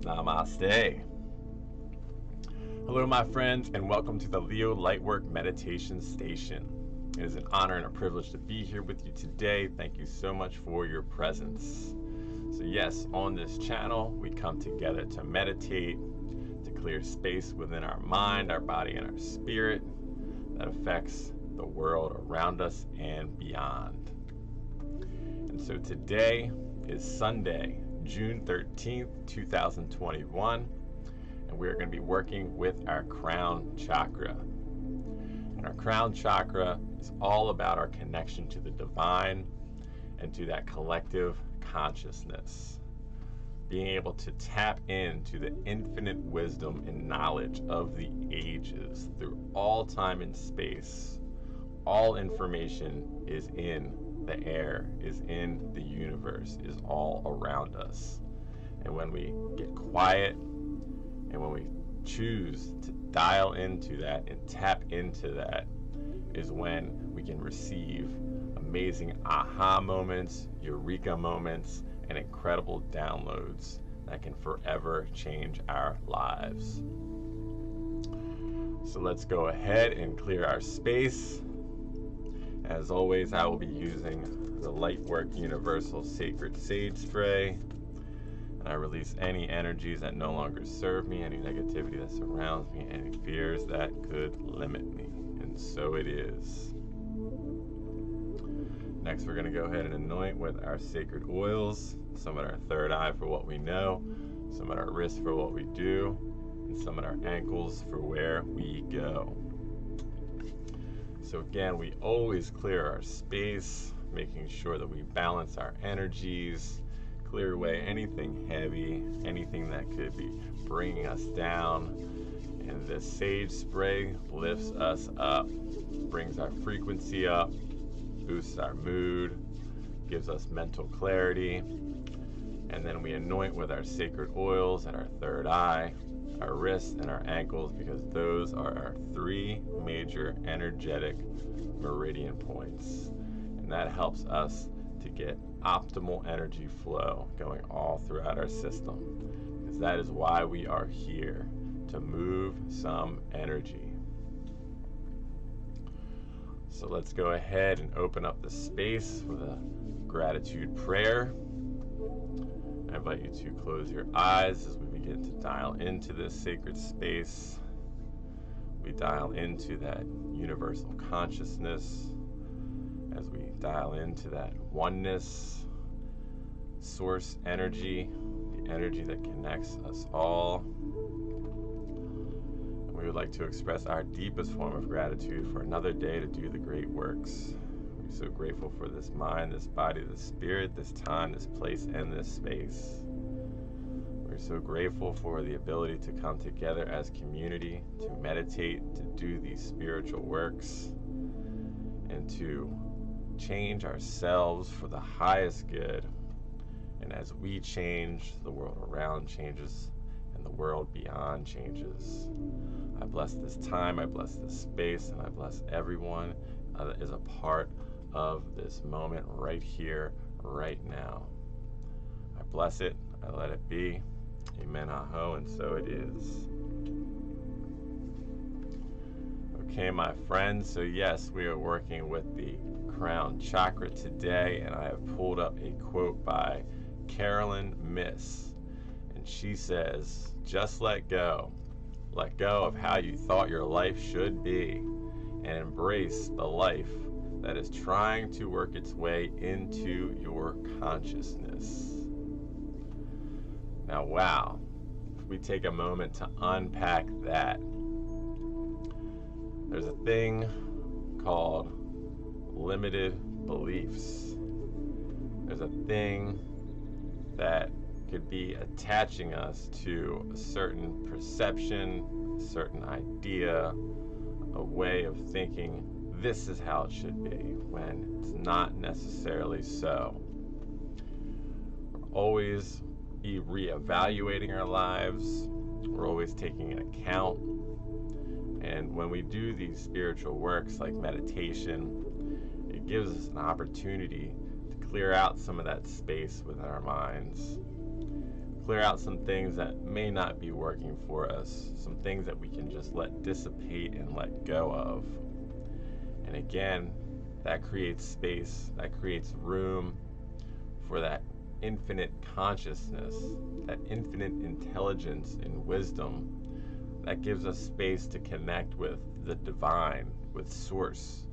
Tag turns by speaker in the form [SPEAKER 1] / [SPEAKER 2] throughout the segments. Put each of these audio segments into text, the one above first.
[SPEAKER 1] Namaste. Hello, my friends, and welcome to the Leo Lightwork Meditation Station. It is an honor and a privilege to be here with you today. Thank you so much for your presence. So yes, on this channel, we come together to meditate, to clear space within our mind, our body, and our spirit that affects the world around us and beyond. And so today is Sunday, June 13th, 2021, and we're going to be working with our Crown Chakra. And our Crown Chakra is all about our connection to the divine and to that collective consciousness. Being able to tap into the infinite wisdom and knowledge of the ages through all time and space. All information is in the air, is in the universe, is all around us. And when we get quiet and when we choose to dial into that and tap into that is when we can receive amazing aha moments, eureka moments, and incredible downloads that can forever change our lives. So let's go ahead and clear our space. As always, I will be using the Lightwork Universal Sacred Sage Spray. And I release any energies that no longer serve me, any negativity that surrounds me, any fears that could limit me. And so it is. Next, we're going to go ahead and anoint with our sacred oils. Some at our third eye for what we know, some at our wrists for what we do, and some at our ankles for where we go. So again, we always clear our space, making sure that we balance our energies, clear away anything heavy, anything that could be bringing us down. And this sage spray lifts us up, brings our frequency up, boosts our mood, gives us mental clarity. And then we anoint with our sacred oils at our third eye, our wrists, and our ankles, because those are our three major energetic meridian points. And that helps us to get optimal energy flow going all throughout our system. Because that is why we are here, to move some energy. So let's go ahead and open up the space with a gratitude prayer. I invite you to close your eyes as we begin to dial into this sacred space. We dial into that universal consciousness as we dial into that oneness, source energy, the energy that connects us all. And we would like to express our deepest form of gratitude for another day to do the great works. We're so grateful for this mind, this body, this spirit, this time, this place, and this space. We're so grateful for the ability to come together as community, to meditate, to do these spiritual works, and to change ourselves for the highest good. And as we change, the world around changes, and the world beyond changes. I bless this time, I bless this space, and I bless everyone that is a part of this moment right here, right now. I bless it, I let it be. Amen, aho, and so it is. Okay, my friends, so yes, we are working with the Crown Chakra today, and I have pulled up a quote by Carolyn Myss, and she says, "Just let go. Let go of how you thought your life should be, and embrace the life that is trying to work its way into your consciousness." Now, wow, if we take a moment to unpack that, there's a thing called limited beliefs. There's a thing that could be attaching us to a certain perception, a certain idea, a way of thinking this is how it should be, when it's not necessarily so. We're always reevaluating our lives. We're always taking an account. And when we do these spiritual works like meditation, gives us an opportunity to clear out some of that space within our minds. Clear out some things that may not be working for us, some things that we can just let dissipate and let go of. And again, that creates space, that creates room for that infinite consciousness, that infinite intelligence and wisdom that gives us space to connect with the divine, with Source,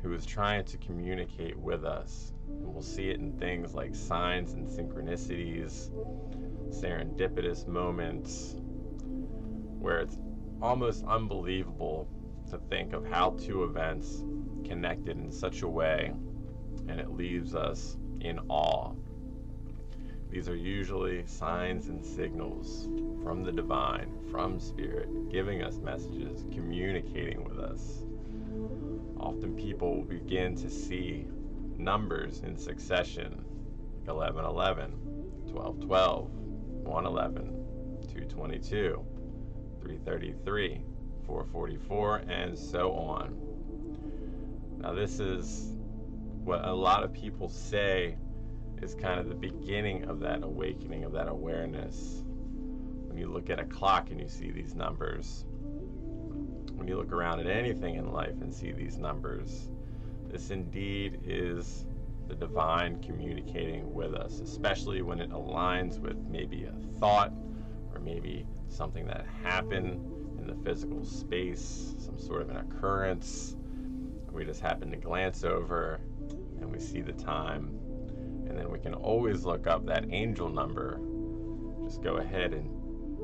[SPEAKER 1] who is trying to communicate with us. And we'll see it in things like signs and synchronicities, serendipitous moments, where it's almost unbelievable to think of how two events connected in such a way, and it leaves us in awe. These are usually signs and signals from the divine, from Spirit, giving us messages, communicating with us. Often people will begin to see numbers in succession, like 1111, 1212, 111, 222, 333, 444, and so on. Now this is what a lot of people say is kind of the beginning of that awakening, of that awareness. When you look at a clock and you see these numbers, when you look around at anything in life and see these numbers, this indeed is the divine communicating with us, especially when it aligns with maybe a thought or maybe something that happened in the physical space, some sort of an occurrence we just happen to glance over and we see the time. And then we can always look up that angel number. Just go ahead and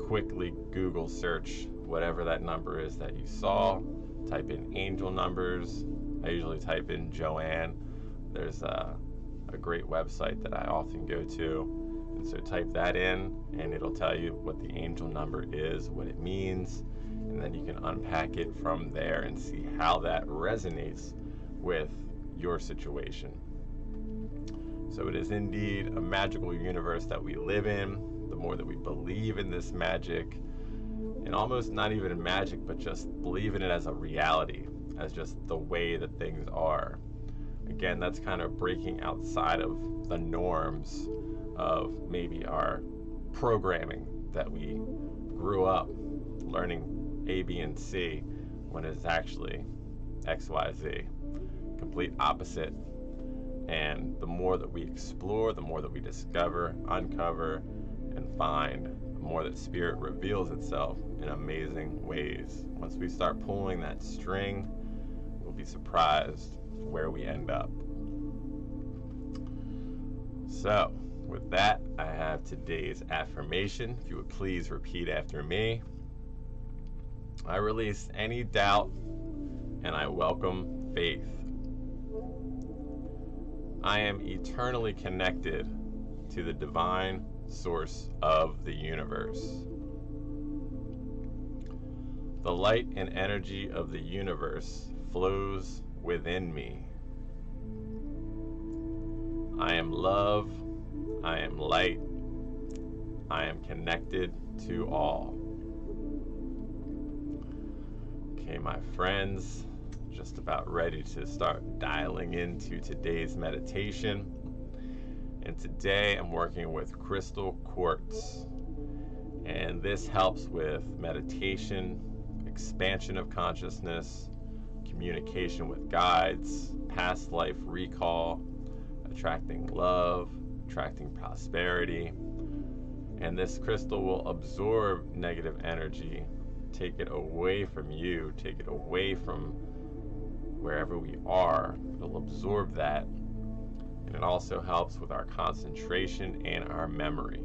[SPEAKER 1] quickly Google search whatever that number is that you saw. Type in angel numbers. I usually type in Joanne. There's a great website that I often go to. And so type that in and it'll tell you what the angel number is, what it means. And then you can unpack it from there and see how that resonates with your situation. So it is indeed a magical universe that we live in. The more that we believe in this magic, and almost not even in magic, but just believe in it as a reality, as just the way that things are. Again, that's kind of breaking outside of the norms of maybe our programming that we grew up learning A, B, and C when it's actually X, Y, Z. Complete opposite. And the more that we explore, the more that we discover, uncover, and find, the more that Spirit reveals itself in amazing ways. Once we start pulling that string, we'll be surprised where we end up. So, with that, I have today's affirmation. If you would please repeat after me. I release any doubt and I welcome faith. I am eternally connected to the divine source of the universe. The light and energy of the universe flows within me. I am love. I am light. I am connected to all. Okay, my friends, just about ready to start dialing into today's meditation. And today I'm working with crystal quartz. And this helps with meditation, expansion of consciousness, communication with guides, past life recall, attracting love, attracting prosperity. And this crystal will absorb negative energy, take it away from you, take it away from wherever we are. It'll absorb that. And it also helps with our concentration and our memory.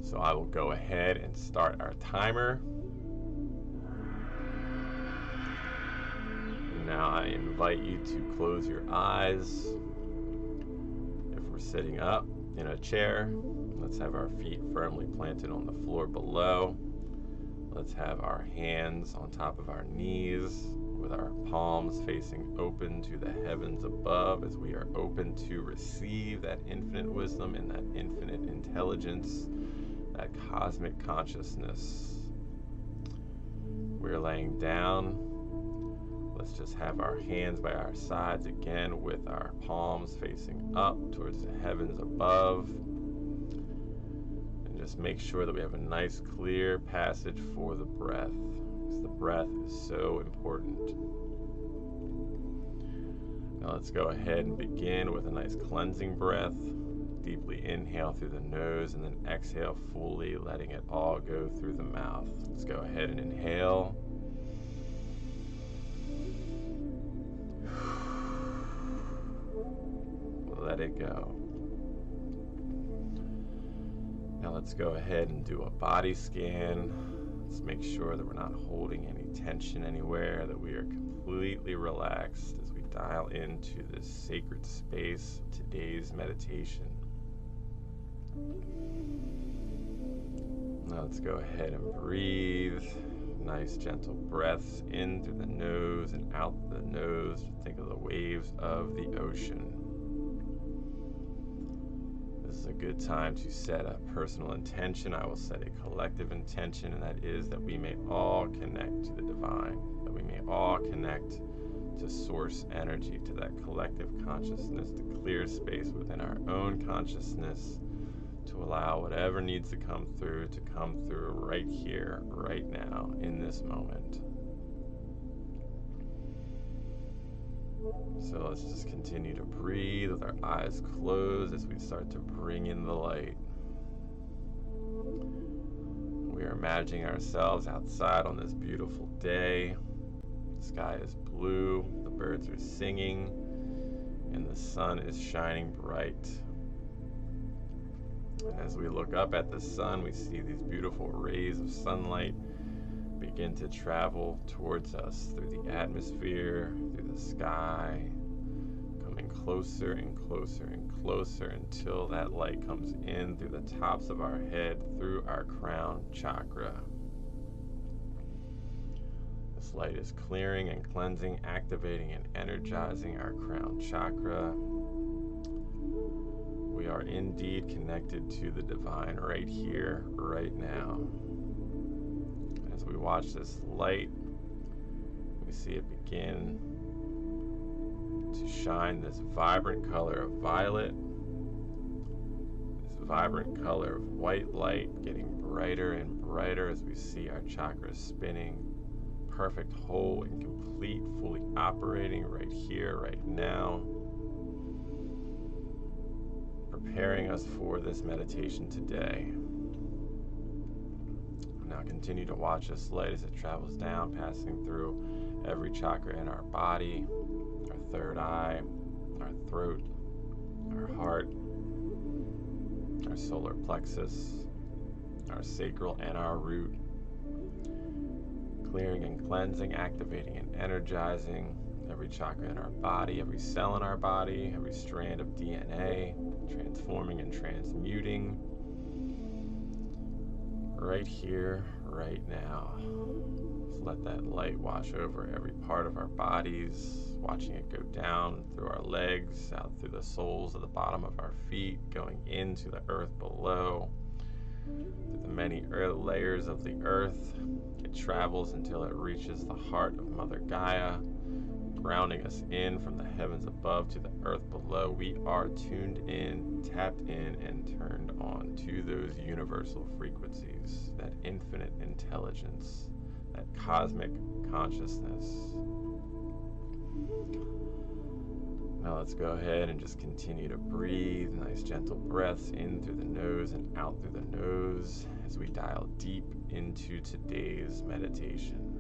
[SPEAKER 1] So I will go ahead and start our timer. Now I invite you to close your eyes. If we're sitting up in a chair, let's have our feet firmly planted on the floor below. Let's have our hands on top of our knees with our palms facing open to the heavens above as we are open to receive that infinite wisdom and that infinite intelligence, that cosmic consciousness. We're laying down. Let's just have our hands by our sides again with our palms facing up towards the heavens above. And just make sure that we have a nice clear passage for the breath, because the breath is so important. Now let's go ahead and begin with a nice cleansing breath. Deeply inhale through the nose and then exhale fully, letting it all go through the mouth. Let's go ahead and inhale. Let it go. Now let's go ahead and do a body scan. Let's make sure that we're not holding any tension anywhere, that we are completely relaxed as we dial into this sacred space of today's meditation. Now let's go ahead and breathe. Nice gentle breaths in through the nose and out the nose. Think of the waves of the ocean. This is a good time to set a personal intention. I will set a collective intention, and that is that we may all connect to the divine, that we may all connect to source energy, to that collective consciousness, to clear space within our own consciousness, to allow whatever needs to come through right here, right now, in this moment. So let's just continue to breathe with our eyes closed as we start to bring in the light. We are imagining ourselves outside on this beautiful day. The sky is blue, the birds are singing, and the sun is shining bright. And as we look up at the sun, we see these beautiful rays of sunlight begin to travel towards us through the atmosphere, through the sky, coming closer and closer and closer until that light comes in through the tops of our head, through our crown chakra. This light is clearing and cleansing, activating and energizing our crown chakra. We are indeed connected to the divine right here, right now. As we watch this light, we see it begin to shine this vibrant color of violet, this vibrant color of white light, getting brighter and brighter as we see our chakras spinning, perfect, whole, and complete, fully operating right here, right now, preparing us for this meditation today. Now continue to watch this light as it travels down, passing through every chakra in our body, our third eye, our throat, our heart, our solar plexus, our sacral, and our root. Clearing and cleansing, activating and energizing every chakra in our body, every cell in our body, every strand of DNA, transforming and transmuting right here, right now. Just let that light wash over every part of our bodies, watching it go down through our legs, out through the soles of the bottom of our feet, going into the earth below, through the many layers of the earth. It travels until it reaches the heart of Mother Gaia, grounding us in from the heavens above to the earth below. We are tuned in, tapped in, and turned on to those universal frequencies, that infinite intelligence, that cosmic consciousness. Now let's go ahead and just continue to breathe nice gentle breaths in through the nose and out through the nose as we dial deep into today's meditation.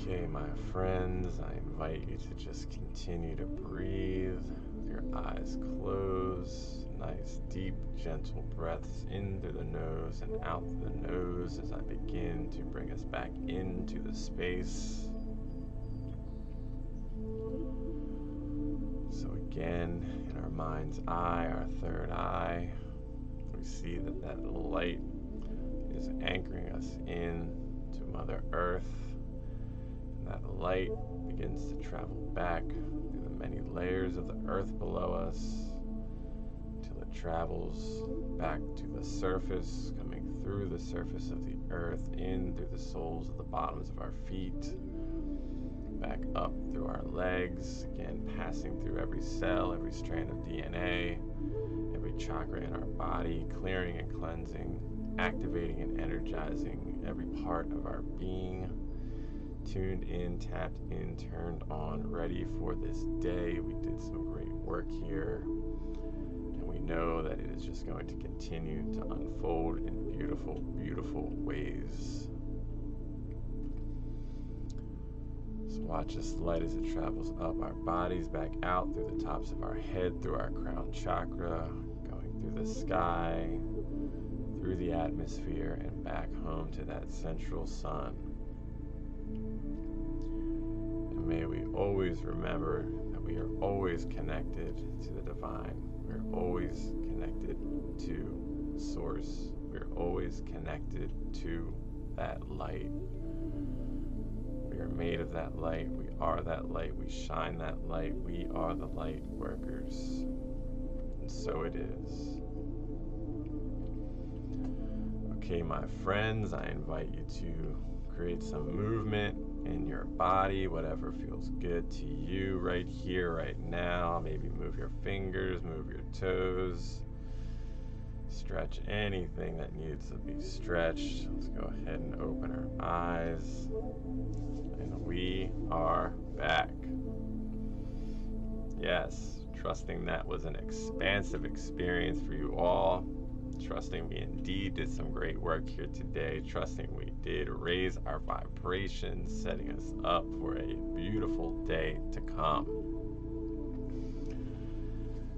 [SPEAKER 1] Okay, my friends, I invite you to just continue to breathe with your eyes closed. Nice, deep, gentle breaths in through the nose and out through the nose as I begin to bring us back into the space. So again, in our mind's eye, our third eye, we see that that light is anchoring us in to Mother Earth. That light begins to travel back through the many layers of the earth below us till it travels back to the surface, coming through the surface of the earth, in through the soles of the bottoms of our feet, back up through our legs, again passing through every cell, every strand of DNA, every chakra in our body, clearing and cleansing, activating and energizing every part of our being. Tuned in, tapped in, turned on, ready for this day. We did some great work here, and we know that it is just going to continue to unfold in beautiful, beautiful ways. So watch this light as it travels up our bodies, back out through the tops of our head, through our crown chakra, going through the sky, through the atmosphere and back home to that central sun. And may we always remember that we are always connected to the divine. We're always connected to Source. We're always connected to that light. We are made of that light. We are that light. We shine that light. We are the light workers. And so it is. Okay, my friends, I invite you to create some movement in your body, whatever feels good to you right here, right now. Maybe move your fingers, move your toes. Stretch anything that needs to be stretched. Let's go ahead and open our eyes. And we are back. Yes, trusting that was an expansive experience for you all. Trusting we indeed did some great work here today. Trusting we did raise our vibrations, setting us up for a beautiful day to come.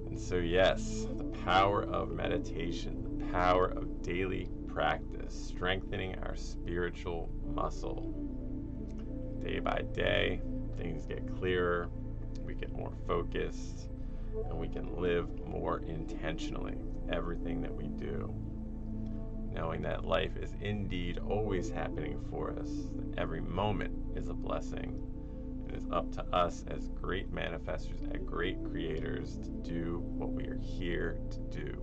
[SPEAKER 1] And so yes, the power of meditation, the power of daily practice, strengthening our spiritual muscle. Day by day, things get clearer, we get more focused, and we can live more intentionally everything that we do. Knowing that life is indeed always happening for us, that every moment is a blessing. It is up to us as great manifestors, as great creators, to do what we are here to do.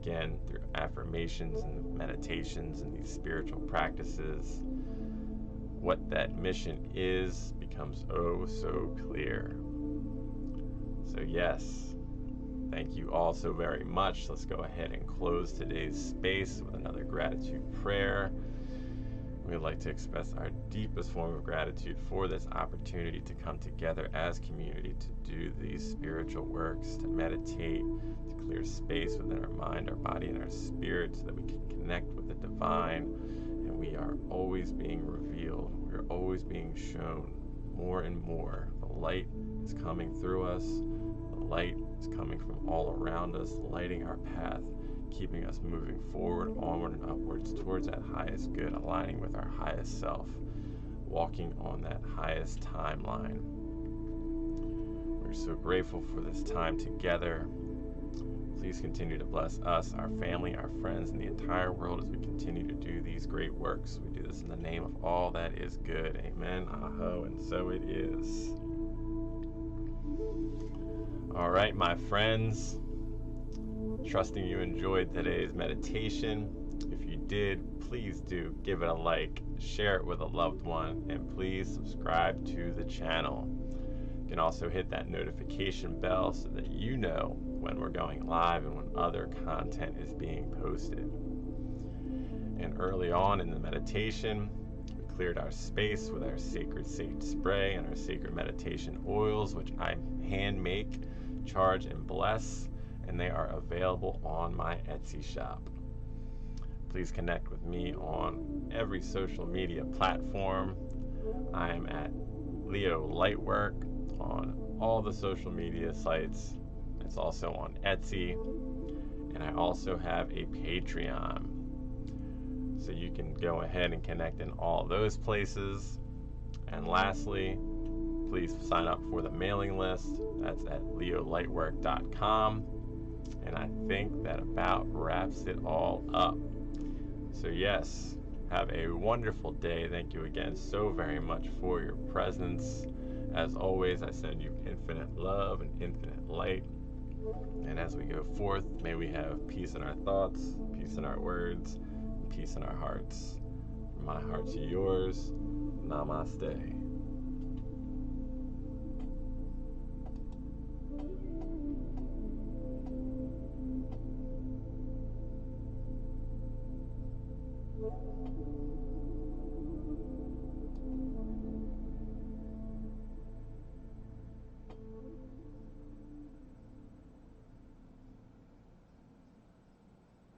[SPEAKER 1] Again, through affirmations and meditations and these spiritual practices, what that mission is becomes oh so clear. So yes, thank you all so very much. Let's go ahead and close today's space with another gratitude prayer. We'd like to express our deepest form of gratitude for this opportunity to come together as community to do these spiritual works, to meditate, to clear space within our mind, our body, and our spirit so that we can connect with the divine. And we are always being revealed. We are always being shown more and more. The light is coming through us. The light is coming from all around us, lighting our path, keeping us moving forward, onward, and upwards towards that highest good, aligning with our highest self, walking on that highest timeline. We're so grateful for this time together. Please continue to bless us, our family, our friends, and the entire world as we continue to do these great works. We do this in the name of all that is good. Amen, aho, and so it is. All right, my friends. Trusting you enjoyed today's meditation. If you did, please do give it a like, share it with a loved one, and please subscribe to the channel. You can also hit that notification bell so that you know when we're going live and when other content is being posted. And early on in the meditation, we cleared our space with our sacred sage spray and our sacred meditation oils, which I hand make, charge, and bless. And they are available on my Etsy shop. Please connect with me on every social media platform. I am at Leo Lightwork on all the social media sites. It's also on Etsy. And I also have a Patreon. So you can go ahead and connect in all those places. And lastly, please sign up for the mailing list. That's at leolightwork.com. And I think that about wraps it all up. So yes, have a wonderful day. Thank you again so very much for your presence. As always, I send you infinite love and infinite light. And as we go forth, may we have peace in our thoughts, peace in our words, and peace in our hearts. From my heart to yours, namaste.